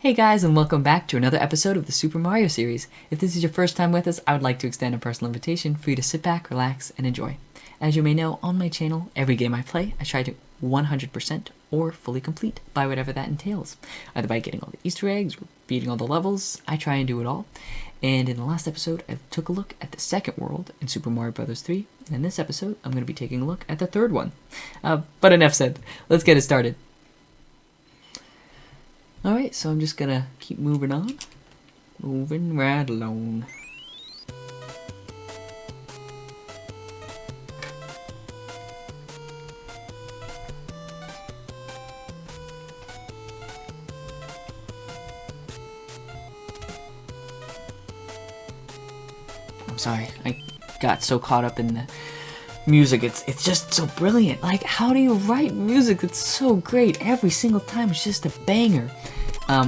Hey guys, and welcome back to another episode of the Super Mario series. If this is your first time with us, I would like to extend a personal invitation for you to sit back, relax, and enjoy. As you may know, on my channel, every game I play, I try to 100% or fully complete by whatever that entails. Either by getting all the Easter eggs or beating all the levels, I try and do it all. And in the last episode, I took a look at the second world in Super Mario Bros. 3. And in this episode, I'm going to be taking a look at the third one. But enough said, let's get it started. Alright, so I'm just gonna keep moving on. Moving right along. I'm sorry, I got so caught up in the music. It's just so brilliant. Like, how do you write music that's so great every single time? It's just a banger.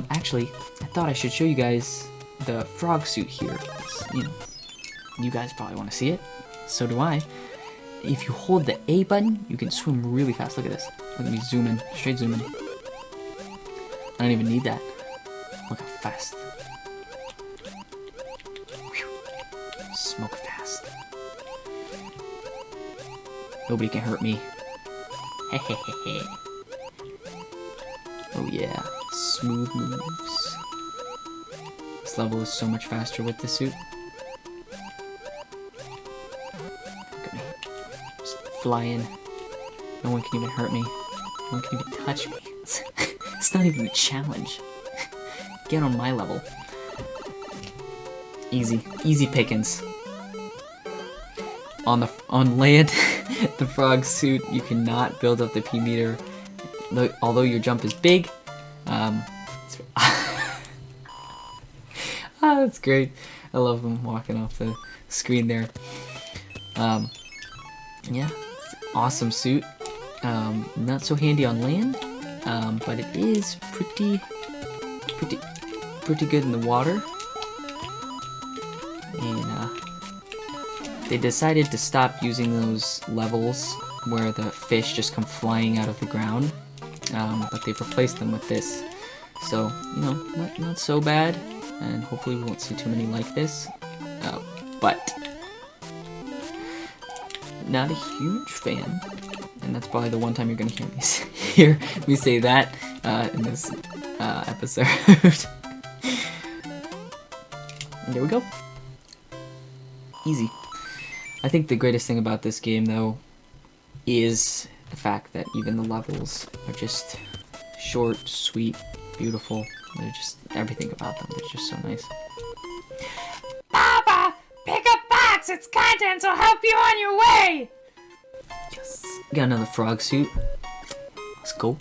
Actually, I thought I should show you guys the frog suit here. You guys probably want to see it. So do I. If you hold the A button, you can swim really fast. Look at this. Let me zoom in. Straight zoom in. I don't even need that. Look how fast. Whew. Smoke fast. Nobody can hurt me. Hehehehe. Oh yeah. Smooth moves. This level is so much faster with this suit. Look at me. Just flying. No one can even hurt me. No one can even touch me. It's not even a challenge. Get on my level. Easy pickings. On land, the frog suit, you cannot build up the P meter. Although your jump is big. That's great. I love him walking off the screen there. Yeah, it's an awesome suit. Not so handy on land, but it is pretty good in the water. And they decided to stop using those levels where the fish just come flying out of the ground. But they've replaced them with this. So, you know, not so bad. And hopefully we won't see too many like this. But not a huge fan. And that's probably the one time you're going to hear me say that in this episode. And there we go. Easy. I think the greatest thing about this game, though, is the fact that even the levels are just short, sweet, beautiful. They're just, everything about them, they're just so nice. Papa! Pick up box! Its contents will help you on your way! Yes. Got another frog suit. Let's go.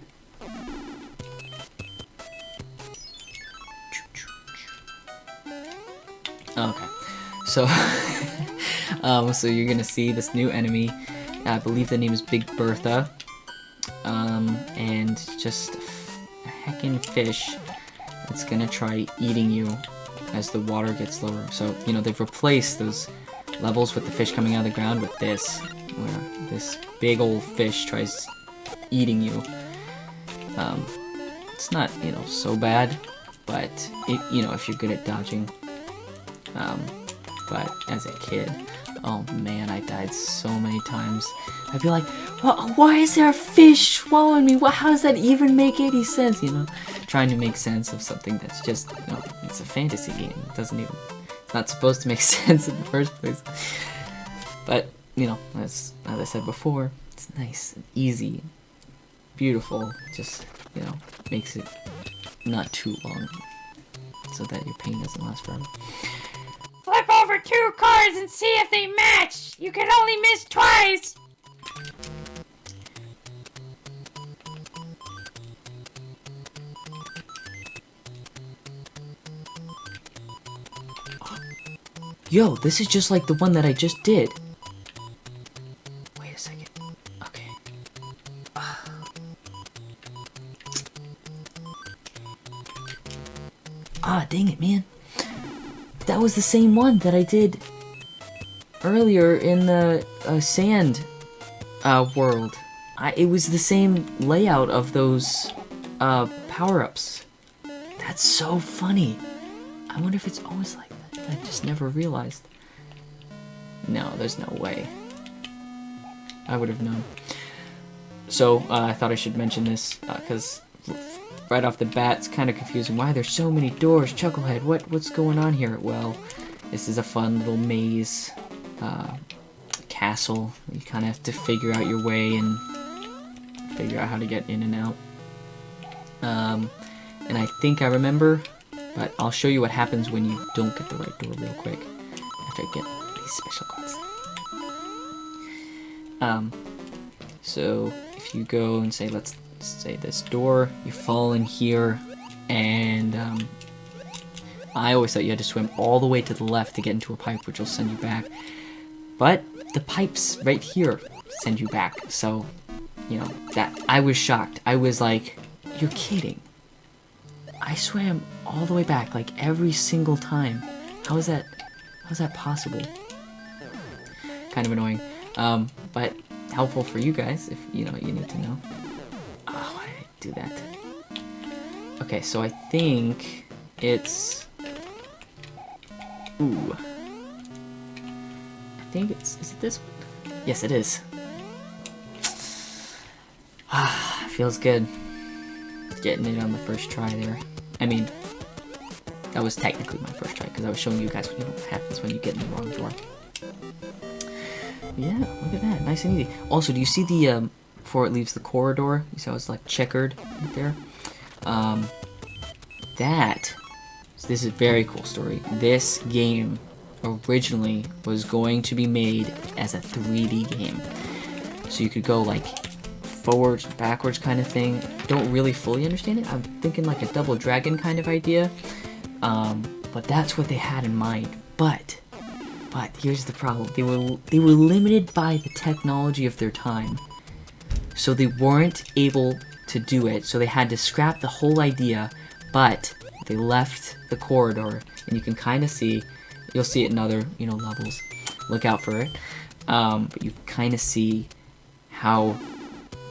Okay. So, so you're gonna see this new enemy. I believe the name is Big Bertha. And just a heckin' fish that's gonna try eating you as the water gets lower. So, you know, they've replaced those levels with the fish coming out of the ground with this, where this big old fish tries eating you. It's not, you know, so bad, but it, you know, if you're good at dodging. But as a kid, oh man, I died so many times. I'd be like, why is there a fish swallowing me? How does that even make any sense? You know, trying to make sense of something that's just, you know, it's a fantasy game. It doesn't even, it's not supposed to make sense in the first place. But, you know, as I said before, it's nice and easy, beautiful. Just, you know, makes it not too long so that your pain doesn't last forever. Flip over 2 cards and see if they match! You can only miss twice! Yo, this is just like the one that I just did. Wait a second. Okay. Dang it, man. That was the same one that I did earlier in the sand world. It was the same layout of those power-ups. That's so funny. I wonder if it's always like that. I just never realized. No, there's no way. I would have known. So, I thought I should mention this, because right off the bat, it's kind of confusing. Why there's so many doors? Chucklehead, what's going on here? Well, this is a fun little maze, castle. You kind of have to figure out your way and figure out how to get in and out. And I think I remember, but I'll show you what happens when you don't get the right door real quick, after I get these special cards. So if you go and say, let's say this door, you fall in here, and I always thought you had to swim all the way to the left to get into a pipe, which will send you back. But the pipes right here send you back. So, you know, that I was shocked. I was like, you're kidding. I swam all the way back, like every single time. How is that possible? Kind of annoying. But helpful for you guys if you know you need to know. Oh, why did I do that? Okay, so I think it's ooh. I think is it this one? Yes, it is. Ah, feels good. Getting it on the first try there. I mean, that was technically my first try because I was showing you guys what happens when you get in the wrong door. Yeah, look at that, nice and easy. Also, do you see the before it leaves the corridor? You see how it's like checkered right there? This is a very cool story. This game originally was going to be made as a 3D game. So you could go like forwards, backwards kind of thing. Don't really fully understand it. I'm thinking like a Double Dragon kind of idea. But that's what they had in mind. But here's the problem. They were limited by the technology of their time. So they weren't able to do it. So they had to scrap the whole idea, but they left the corridor, and you can kind of see, you'll see it in other, levels. Look out for it. But you kind of see how,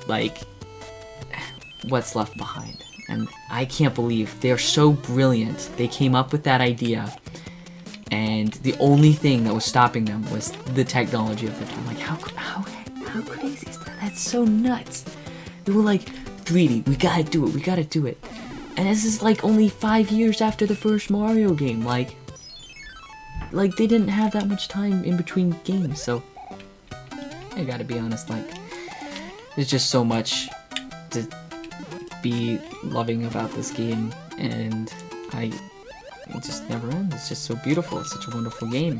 like, what's left behind. And I can't believe they're so brilliant. They came up with that idea, and the only thing that was stopping them was the technology of the time. Like, how crazy is that? That's so nuts. They were like, 3D, we gotta do it. And this is like only 5 years after the first Mario game. Like they didn't have that much time in between games, so I gotta be honest, like, there's just so much to be loving about this game, and it just never ends. It's just so beautiful. It's such a wonderful game.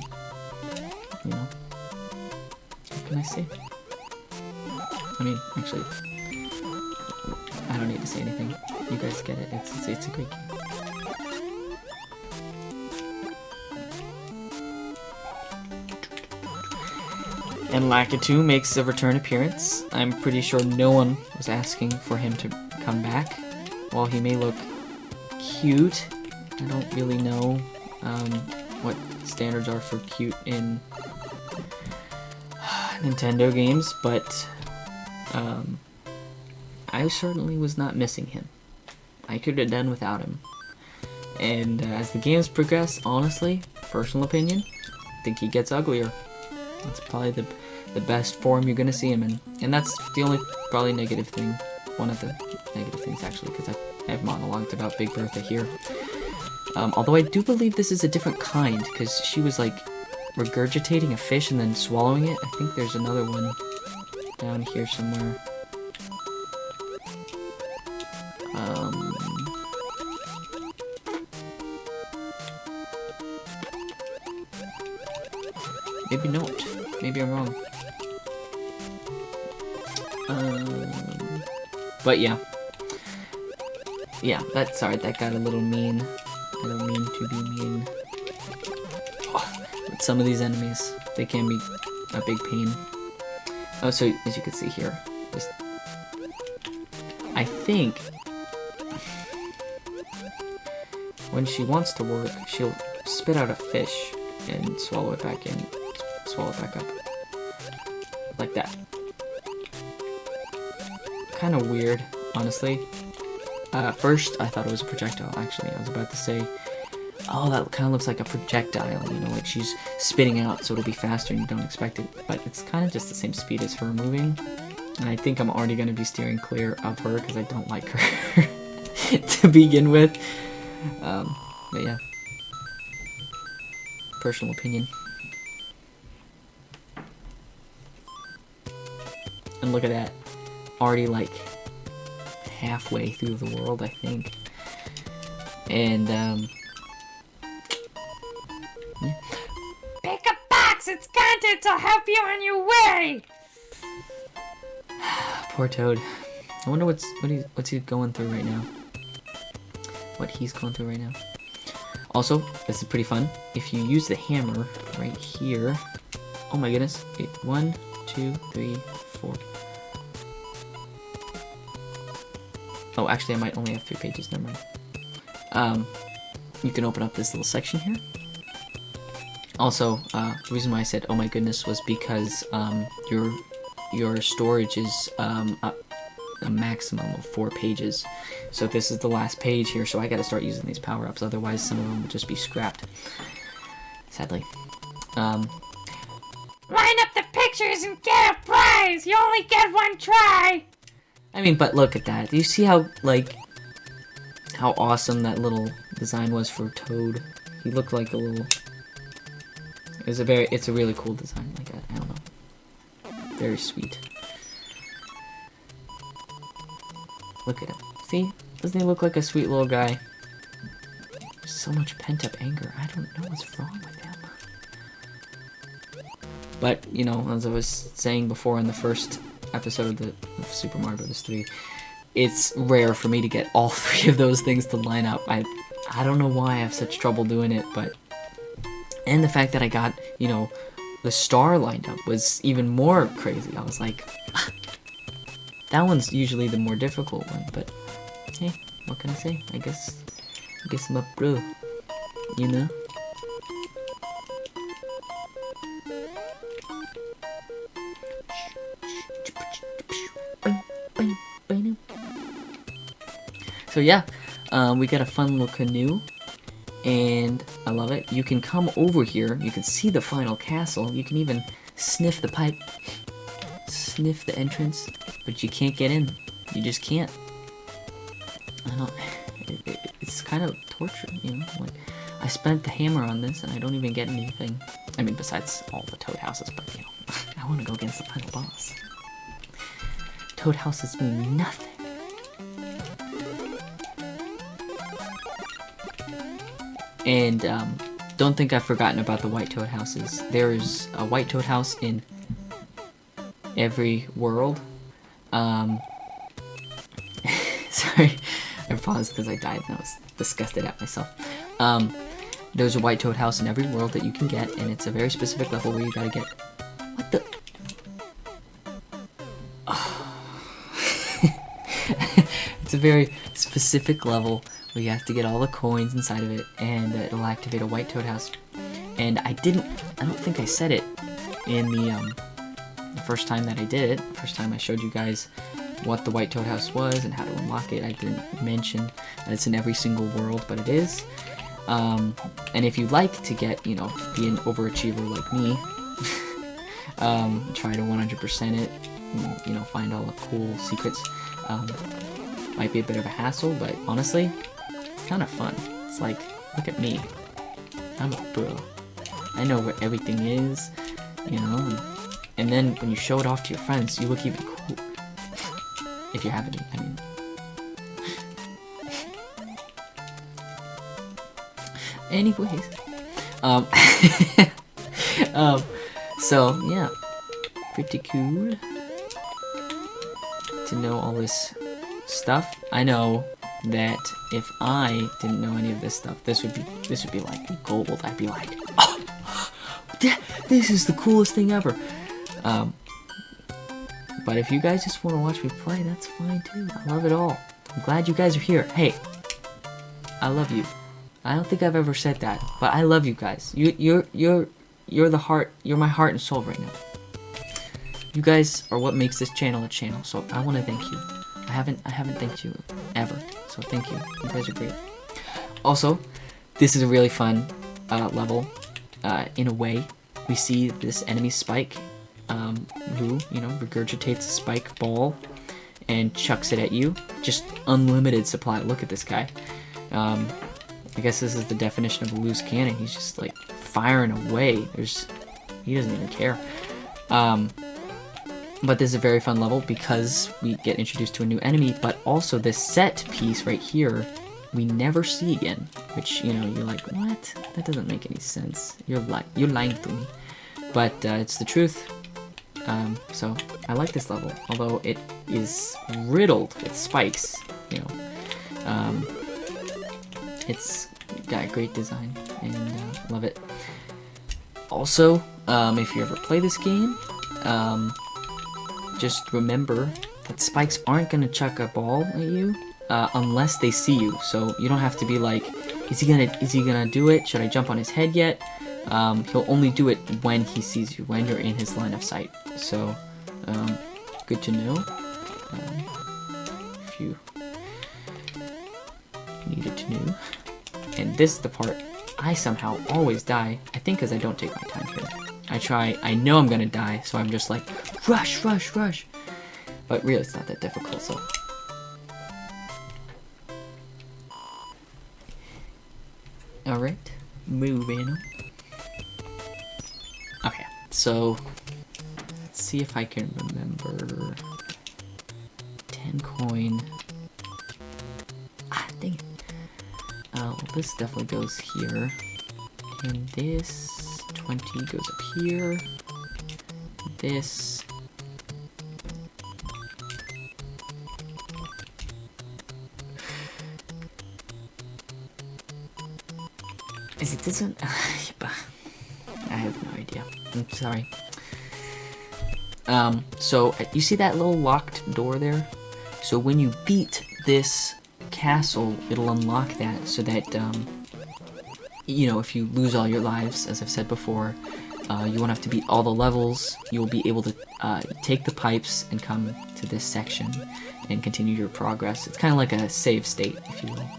What can I say? I mean, actually, I don't need to say anything. You guys get it. It's a great game. And Lakitu makes a return appearance. I'm pretty sure no one was asking for him to come back. While he may look cute, I don't really know what standards are for cute in Nintendo games, but I certainly was not missing him. I could have done without him. And as the games progress, honestly, personal opinion, I think he gets uglier. That's probably the best form you're gonna see him in. And that's the only probably negative thing. One of the negative things, actually, because I have monologued about Big Bertha here. Although I do believe this is a different kind, because she was like regurgitating a fish and then swallowing it. I think there's another one down here somewhere. Maybe not. Maybe I'm wrong. But yeah. Yeah, sorry, that got a little mean. I don't mean to be mean. Oh, but some of these enemies, they can be a big pain. Oh, so as you can see here, I think when she wants to work, she'll spit out a fish and swallow it back in. Swallow it back up. Like that. Kind of weird, honestly. First, I thought it was a projectile, actually. I was about to say, oh, that kind of looks like a projectile, you know, like she's spitting out, so it'll be faster and you don't expect it. But it's kind of just the same speed as her moving. And I think I'm already going to be steering clear of her because I don't like her to begin with. But yeah. Personal opinion. And look at that. Already like halfway through the world, I think. And yeah. Pick a box, its contents will help you on your way. Poor Toad. I wonder what's he going through right now. What he's going through right now. Also, this is pretty fun. If you use the hammer right here. Oh my goodness. Wait, 1, 2, 3, 4. Oh, actually, I might only have 3 pages. Never mind. You can open up this little section here. Also, the reason why I said "oh my goodness" was because your storage is a maximum of 4 pages. So this is the last page here. So I got to start using these power-ups. Otherwise, some of them will just be scrapped. Sadly. Line up the pictures and get a prize. You only get 1 try. I mean, but look at that. Do you see how, like, how awesome that little design was for Toad? He looked like a little... it's a really cool design. Like, I don't know. Very sweet. Look at him. See? Doesn't he look like a sweet little guy? There's so much pent-up anger. I don't know what's wrong with him. But, you know, as I was saying before in the first episode of Super Mario Bros. 3, it's rare for me to get all 3 of those things to line up. I don't know why I have such trouble doing it, but... and the fact that I got, you know, the star lined up was even more crazy. I was like... that one's usually the more difficult one, but... hey, what can I say? I guess I'm a pro. You know? So yeah, we got a fun little canoe, and I love it. You can come over here, you can see the final castle, you can even sniff the pipe, sniff the entrance, but you can't get in. You just can't. I don't, it's kind of torture, you know? Like, I spent the hammer on this, and I don't even get anything. I mean, besides all the Toad houses, but, you know, I want to go against the final boss. Toad houses mean nothing. And don't think I've forgotten about the white Toad houses. There's a white Toad house in every world. Sorry, I paused because I died and I was disgusted at myself. There's a white Toad house in every world that you can get, and it's a very specific level where you gotta get... what the... oh. It's a very specific level where you have to get all the coins inside of it, and it'll activate a white Toad house. And I don't think I said it in the first time that I did it. The first time I showed you guys what the white Toad house was and how to unlock it. I didn't mention that it's in every single world, but it is. And if you'd like to get, you know, be an overachiever like me, try to 100% it, and, you know, find all the cool secrets. Might be a bit of a hassle, but honestly, it's kind of fun. It's like, look at me. I'm a pro. I know where everything is, you know, and then when you show it off to your friends, you look even cool. If you have any, I mean. Anyways. So, yeah. Pretty cool to know all this stuff. I know that if I didn't know any of this stuff, this would be like gold. I'd be like, oh, this is the coolest thing ever. But if you guys just want to watch me play, that's fine too. I love it all. I'm glad you guys are here. Hey, I love you. I don't think I've ever said that, but I love you guys. You're the heart. You're my heart and soul right now. You guys are what makes this channel a channel. So I want to thank you. I haven't thanked you ever, so thank you. You guys are great. Also, this is a really fun level. In a way, we see this enemy Spike, who, you know, regurgitates a spike ball and chucks it at you. Just unlimited supply. Look at this guy. I guess this is the definition of a loose cannon. He's just like firing away. He doesn't even care. But this is a very fun level because we get introduced to a new enemy, but also this set piece right here we never see again. Which, you know, you're like, what? That doesn't make any sense. You're lying to me. But it's the truth. So I like this level, although it is riddled with spikes. You know, it's got a great design and love it. Also, if you ever play this game, just remember that spikes aren't gonna chuck a ball at you unless they see you. So you don't have to be like, is he gonna do it? Should I jump on his head yet? He'll only do it when he sees you, when you're in his line of sight. So, good to know. If you needed to know. And this is the part I somehow always die. I think because I don't take my time here. I know I'm gonna die, so I'm just like, rush, rush, rush. But really, it's not that difficult, so. Alright, moving on. Okay, so let's see if I can remember. 10 coin. Ah, dang it. Well, this definitely goes here. And this 20 goes up here. This. Is it this one? I have no idea. I'm sorry. So you see that little locked door there? So when you beat this castle, it'll unlock that so that, you know, if you lose all your lives, as I've said before, you won't have to beat all the levels. You'll be able to take the pipes and come to this section and continue your progress. It's kind of like a save state, if you will.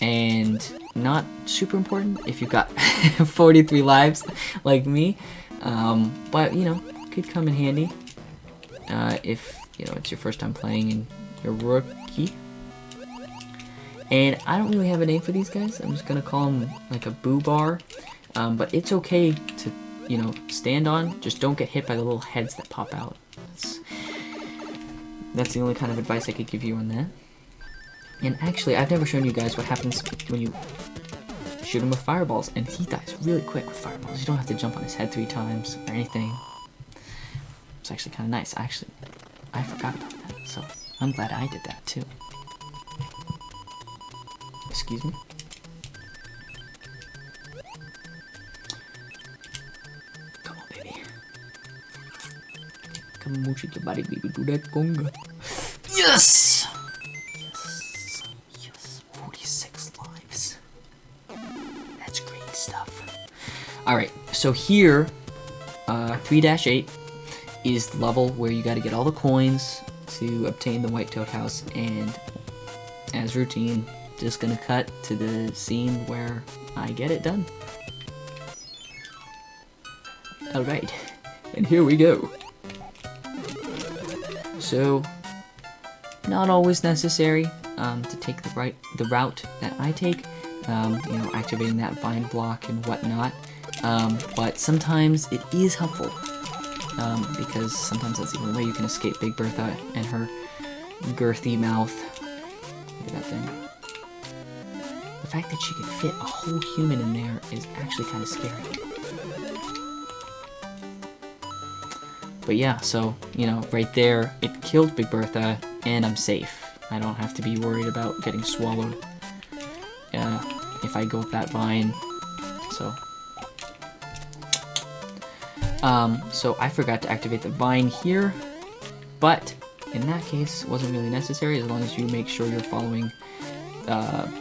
And not super important if you've got 43 lives like me, but you know, could come in handy if you know it's your first time playing and you're a rookie. And I don't really have a name for these guys. I'm just gonna call them like a boo bar, but it's okay to, you know, stand on. Just don't get hit by the little heads that pop out. That's the only kind of advice I could give you on that. And actually, I've never shown you guys what happens when you shoot him with fireballs, and he dies really quick with fireballs. You don't have to jump on his head 3 times or anything. It's actually kind of nice. I forgot about that, so I'm glad I did that too. Excuse me. Come on, baby. Come on, move your body, baby. Do that conga. Yes! 46 lives. That's great stuff. Alright, so here, 3-8 is the level where you gotta get all the coins to obtain the White Toad House, and as routine, just gonna cut to the scene where I get it done. Alright, and here we go. So, not always necessary to take the route that I take, you know, activating that vine block and whatnot, but sometimes it is helpful, because sometimes that's the only way you can escape Big Bertha and her girthy mouth. Look at that thing. The fact that she can fit a whole human in there is actually kind of scary. But yeah, so, you know, right there, it killed Big Bertha, and I'm safe. I don't have to be worried about getting swallowed if I go up that vine. So I forgot to activate the vine here, but in that case, it wasn't really necessary as long as you make sure you're following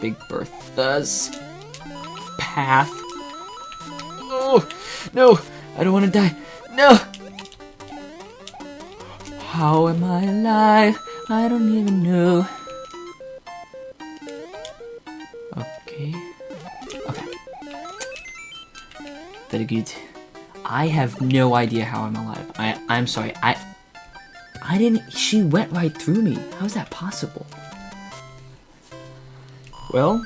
Big Bertha's path. Oh, no, I don't want to die. No! How am I alive? I don't even know. Okay. Okay. Very good. I have no idea how I'm alive. I'm sorry. I didn't. She went right through me. How is that possible? Well,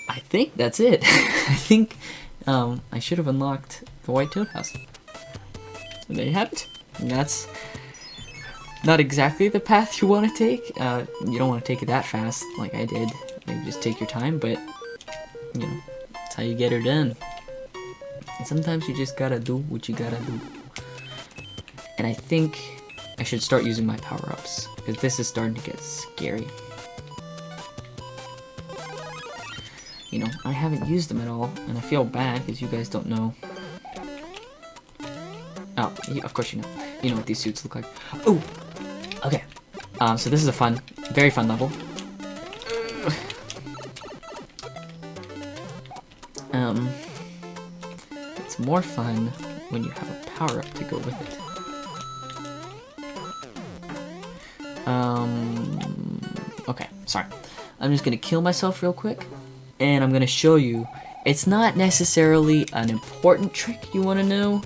I think that's it. I think I should have unlocked the White Toad House. And there you have it. And that's not exactly the path you want to take. You don't want to take it that fast, like I did. Maybe just take your time, but you know, that's how you get her done. And sometimes you just gotta do what you gotta do. And I think I should start using my power-ups, because this is starting to get scary. You know, I haven't used them at all, and I feel bad because you guys don't know. Oh, of course you know. You know what these suits look like. Oh, okay. So this is a fun, very fun level. It's more fun when you have a power-up to go with it. Okay, sorry. I'm just gonna kill myself real quick, and I'm gonna show you. It's not necessarily an important trick you want to know,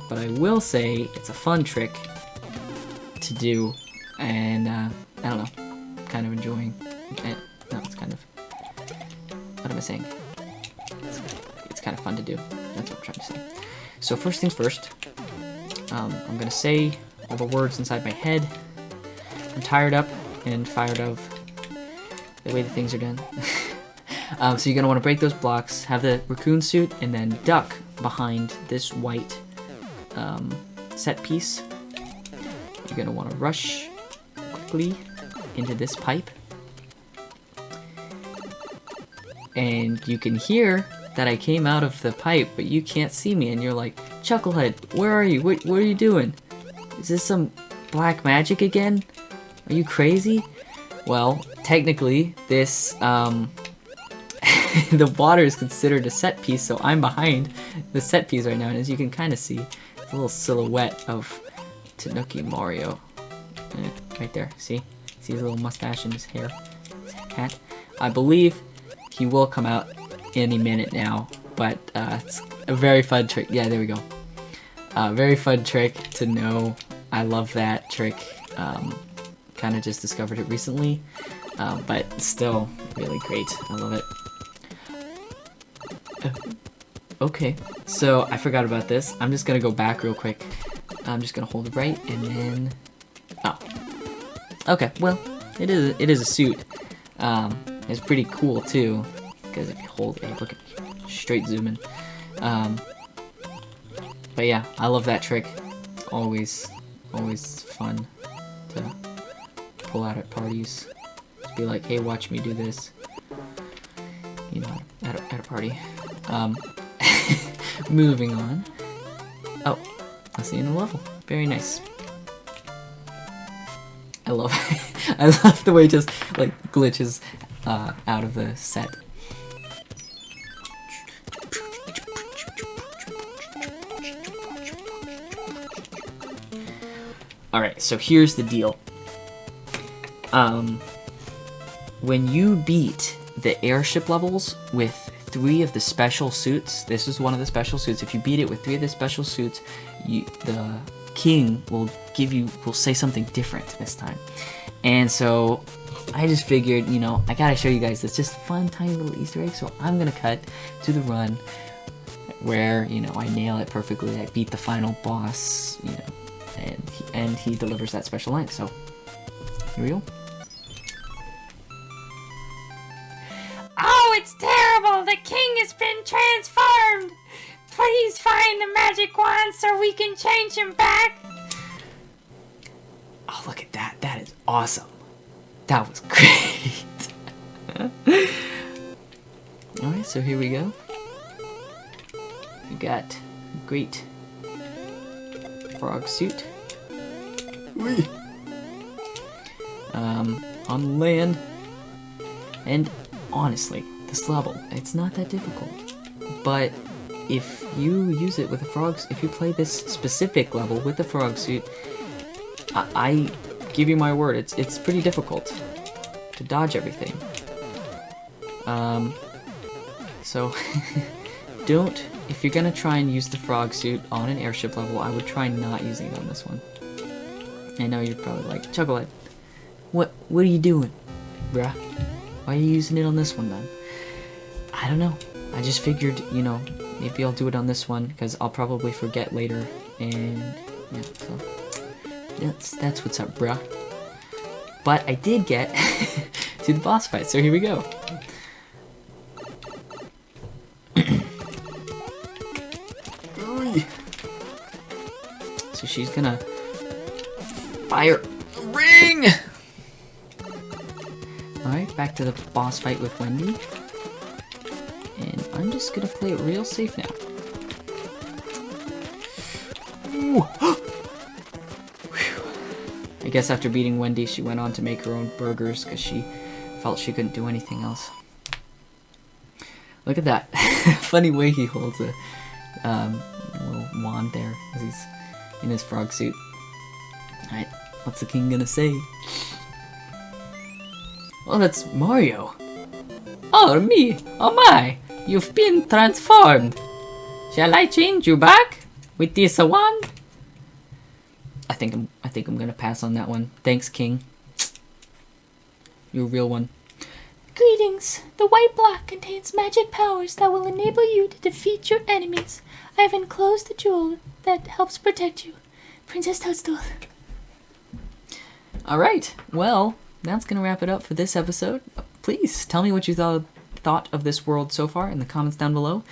but I will say it's a fun trick to do, and I don't know, kind of enjoying. No, it's kind of. What am I saying? It's kind of fun to do. That's what I'm trying to say. So first things first, I'm gonna say all the words inside my head. I'm tired up and fired of the way the things are done. So you're gonna want to break those blocks, have the raccoon suit, and then duck behind this white set piece. You're gonna want to rush quickly into this pipe, and you can hear that I came out of the pipe, but you can't see me, and you're like, Chucklehead, where are you? What are you doing? Is this some black magic again? Are you crazy? Well, technically, this, the water is considered a set piece, so I'm behind the set piece right now, and as you can kind of see, it's a little silhouette of Tanuki Mario. Right there, see? See his little mustache and his hair? His hat? I believe he will come out any minute now, but it's a very fun trick. Yeah, there we go. Very fun trick to know. I love that trick. Kind of just discovered it recently, but still really great. I love it. Okay, so I forgot about this. I'm just gonna go back real quick. I'm just gonna hold it right, and then... Oh. Okay, well, it is a suit. It's pretty cool, too, because if you hold it, look at me, straight zooming. But yeah, I love that trick. Always fun to pull out at parties. Just be like, hey, watch me do this. You know, at a party. Moving on. Oh, that's the end of the level. Very nice. I love I love the way it just like glitches out of the set. Alright, so here's the deal. When you beat the airship levels with 3 of the special suits, this is one of the special suits. If you beat it with 3 of the special suits, the king will say something different this time. And so I just figured, you know, I gotta show you guys this just fun tiny little Easter egg. So I'm gonna cut to the run where, you know, I nail it perfectly. I beat the final boss, you know, and he delivers that special line. So here we go. Oh, it's terrible! The king has been transformed! Please find the magic wand so we can change him back! Oh, look at that. That is awesome. That was great. Alright, so here we go. We got great frog suit. Whee! On land. And honestly, this level, it's not that difficult. But if you use it with a frog, if you play this specific level with the frog suit, I give you my word, it's pretty difficult to dodge everything. So don't, if you're gonna try and use the frog suit on an airship level, I would try not using it on this one. I know you're probably like, Chucklehead, what are you doing, bruh? Why are you using it on this one then? I don't know. I just figured, you know, maybe I'll do it on this one because I'll probably forget later, and yeah, so that's what's up, bruh. But I did get to the boss fight, so here we go. So she's gonna fire a ring! Alright, back to the boss fight with Wendy. And I'm just gonna play it real safe now. Ooh. I guess after beating Wendy, she went on to make her own burgers because she felt she couldn't do anything else. Look at that. Funny way he holds a little wand there as he's in his frog suit. Alright, what's the king gonna say? Oh, that's Mario. Oh, me. Oh my. You've been transformed. Shall I change you back with this wand? I think I'm gonna pass on that one. Thanks, King. You're a real one. Greetings. The white block contains magic powers that will enable you to defeat your enemies. I have enclosed a jewel that helps protect you. Princess Toadstool. Alright, well, that's gonna wrap it up for this episode. Please tell me what you thought of this world so far in the comments down below.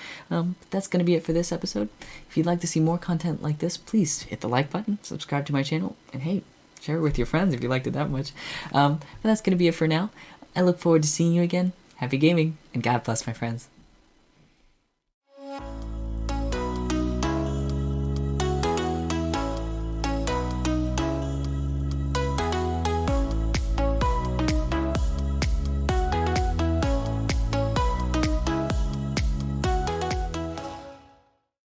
That's gonna be it for this episode. If you'd like to see more content like this, please hit the like button, subscribe to my channel, and hey, share it with your friends if you liked it that much. But that's gonna be it for now. I look forward to seeing you again. Happy gaming, and God bless, my friends.